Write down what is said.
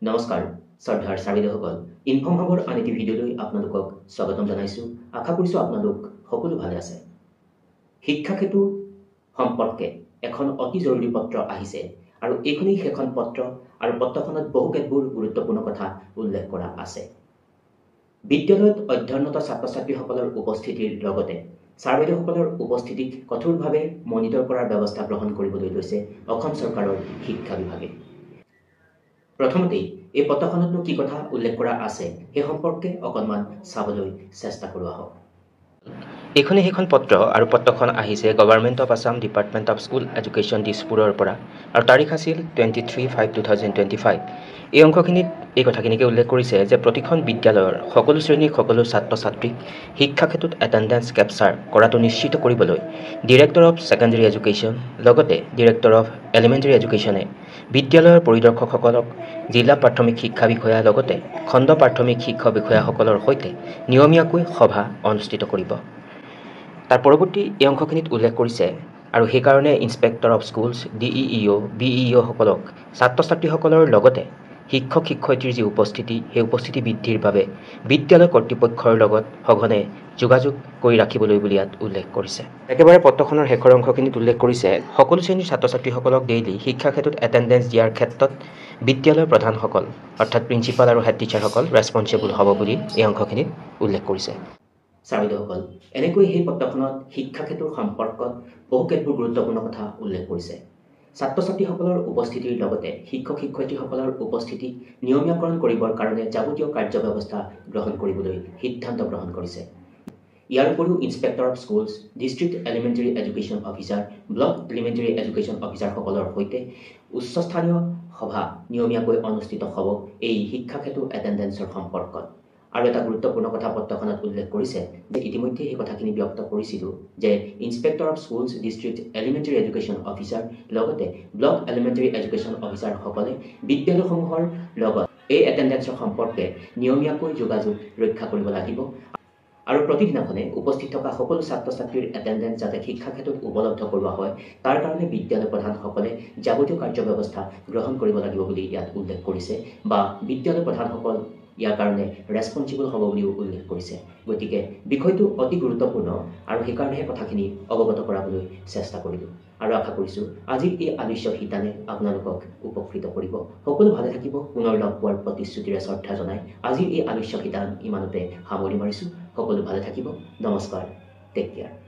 নমস্কাৰ শ্ৰদ্ধাৰ চাৰিদসকল ইনফৰ্মহাবৰ আন এটি ভিডিঅ'লৈ আপোনালোকক স্বাগতম জনাইছোঁ। আশা কৰিছোঁ আপোনালোক সকলো ভালে আছে। শিক্ষা সেতু সম্পৰ্কে এখন অতি জৰুৰী পত্ৰ আহিছে আৰু এইখনেই সেইখন পত্ৰ আৰু পত্ৰখনত বহুকেতবোৰ গুৰুত্বপূৰ্ণ কথা উল্লেখ কৰা আছে। বিদ্যালয়ত অধ্যয়নৰত ছাত্ৰ ছাত্ৰীসকলৰ উপস্থিতিৰ লগতে ছাৰ বাইদেউসকলৰ উপস্থিতিক কঠোৰভাৱে মনিটৰ কৰাৰ ব্যৱস্থা গ্ৰহণ কৰিবলৈ লৈছে অসম চৰকাৰৰ শিক্ষা বিভাগে। প্ৰথমতেই এই পত্ৰখনতনো কি কথা উল্লেখ কৰা আছে সেই সম্পৰ্কে অকণমান চাবলৈ চেষ্টা কৰোঁ আহক। এইখনেই সেইখন পত্ৰ আৰু পত্ৰখন আহিছে government of Assam department of school education দিছপুৰৰ পৰা আৰু তাৰিখ আছিল 23/5/2025। এই অংশখিনিত এই কথাখিনিকে উল্লেখ কৰিছে যে প্ৰতিখন বিদ্যালয়ৰ সকলো শ্ৰেণীৰ সকলো ছাত্ৰ ছাত্ৰীক শিক্ষা ক্ষেত্ৰত এটেণ্ডেঞ্চ কেপচাৰ কৰাটো নিশ্চিত কৰিবলৈ ডিৰেক্টৰ অফ ছেকেণ্ডেৰী এডুকেশ্যন লগতে ডিৰেক্টৰ অফ এলিমেণ্টেৰী এডুকেশ্যনে বিদ্যালয়ৰ পৰিদৰ্শকসকলক জিলা প্ৰাথমিক শিক্ষা বিষয়া লগতে খণ্ড প্ৰাথমিক শিক্ষা বিষয়াসকলৰ সৈতে নিয়মীয়াকৈ সভা অনুষ্ঠিত কৰিব। তাৰ পৰৱৰ্তী এই অংশখিনিত উল্লেখ কৰিছে আৰু সেইকাৰণে ইনস্পেক্টৰ অফ স্কুলছ DEEO BEEOসকলক ছাত্ৰ ছাত্ৰীসকলৰ লগতে শিক্ষক শিক্ষয়িত্ৰীৰ যি উপস্থিতি সেই উপস্থিতি বৃদ্ধিৰ বাবে বিদ্যালয় কৰ্তৃপক্ষৰ লগত সঘনে যোগাযোগ কৰি ৰাখিবলৈ বুলি ইয়াত উল্লেখ কৰিছে। একেবাৰে পত্ৰখনৰ শেষৰ অংশখিনিত উল্লেখ কৰিছে সকলো শ্ৰেণীৰ ছাত্ৰ ছাত্ৰীসকলক ডেইলি শিক্ষা ক্ষেত্ৰত এটেণ্ডেঞ্চ দিয়াৰ ক্ষেত্ৰত বিদ্যালয়ৰ প্ৰধানসকল অৰ্থাৎ প্ৰিন্সিপাল আৰু হেড টিচাৰসকল ৰেছপঞ্চিবল হ'ব বুলি এই অংশখিনিত উল্লেখ কৰিছে। ছাৰ বাইদেউসকল, এনেকৈ সেই পত্ৰখনত শিক্ষা ক্ষেত্ৰৰ সম্পৰ্কত বহুকেতবোৰ গুৰুত্বপূৰ্ণ কথা উল্লেখ কৰিছে। ছাত্ৰ ছাত্ৰীসকলৰ উপস্থিতিৰ লগতে শিক্ষক শিক্ষয়িত্ৰীসকলৰ উপস্থিতি নিয়মীয়াকৰণ কৰিবৰ কাৰণে যাৱতীয় কাৰ্যব্যৱস্থা গ্ৰহণ কৰিবলৈ সিদ্ধান্ত গ্ৰহণ কৰিছে। ইয়াৰ উপৰিও inspector of schools, district elementary education officer, block elementary education অফিচাৰসকলৰ সৈতে উচ্চস্থানীয় সভা নিয়মীয়াকৈ অনুষ্ঠিত হ'ব এই শিক্ষা ক্ষেত্ৰৰ এটেণ্ডেঞ্চৰ সম্পৰ্কত। আৰু এটা গুৰুত্বপূৰ্ণ কথা পত্ৰখনত উল্লেখ কৰিছে যে ইতিমধ্যে সেই কথাখিনি ব্যক্ত কৰিছিলোঁ যে inspector of schools, district elementary education officer লগতে ব্লক এলিমেণ্টেৰী এডুকেশ্যন অফিচাৰসকলে বিদ্যালয়সমূহৰ লগত এই এটেণ্ডেঞ্চৰ সম্পৰ্কে নিয়মীয়াকৈ যোগাযোগ ৰক্ষা কৰিব লাগিব আৰু প্ৰতিদিনাখনে উপস্থিত থকা সকলো ছাত্ৰ ছাত্ৰীৰ এটেণ্ডেঞ্চ যাতে শিক্ষা ক্ষেত্ৰত উপলব্ধ কৰোৱা হয় তাৰ কাৰণে বিদ্যালয় প্ৰধানসকলে যাৱতীয় কাৰ্যব্যৱস্থা গ্ৰহণ কৰিব লাগিব বুলি ইয়াত উল্লেখ কৰিছে বা বিদ্যালয় প্ৰধানসকল ইয়াৰ কাৰণে ৰেছপঞ্চিবল হ'ব বুলিও উল্লেখ কৰিছে। গতিকে বিষয়টো অতি গুৰুত্বপূৰ্ণ আৰু সেইকাৰণেহে কথাখিনি অৱগত কৰাবলৈ চেষ্টা কৰিলোঁ আৰু আশা কৰিছোঁ আজিৰ এই আলোচ্য শিতানে আপোনালোকক উপকৃত কৰিব। সকলো ভালে থাকিব। পুনৰ লগ পোৱাৰ প্ৰতিশ্ৰুতিৰে শ্ৰদ্ধা জনাই আজিৰ এই আলোচ্য শিতান ইমানতে সামৰি মাৰিছোঁ। সকলো ভালে থাকিব। নমস্কাৰ। Take care.